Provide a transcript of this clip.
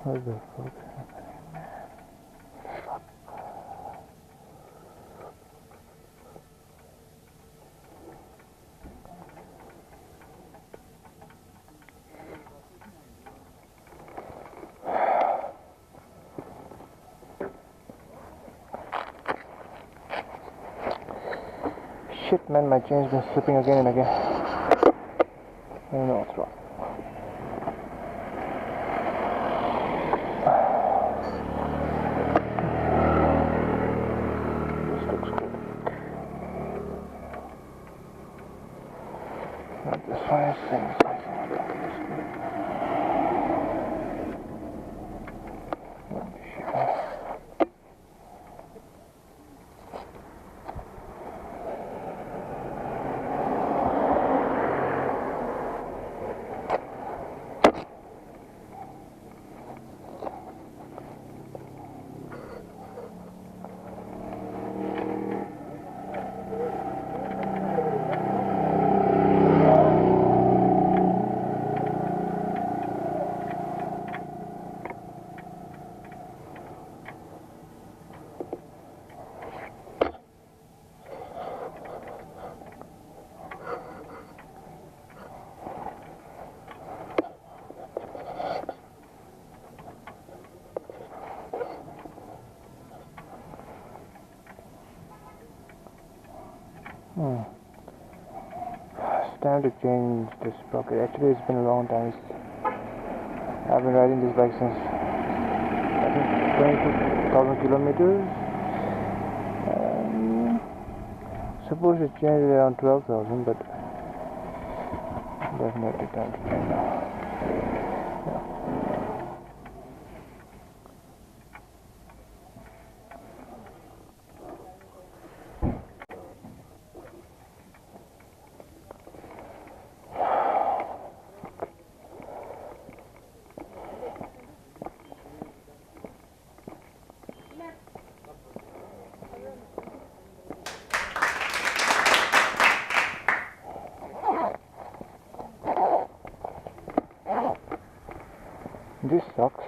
What the fuck? Shit, man, my chain's been slipping again and again. I don't know what's wrong. This looks good. Not the finest things. It's time to change this sprocket. Actually, it's been a long time. I've been riding this bike since I think 22,000 kilometers. Supposed to change it around 12,000, but definitely time to change now. This sucks.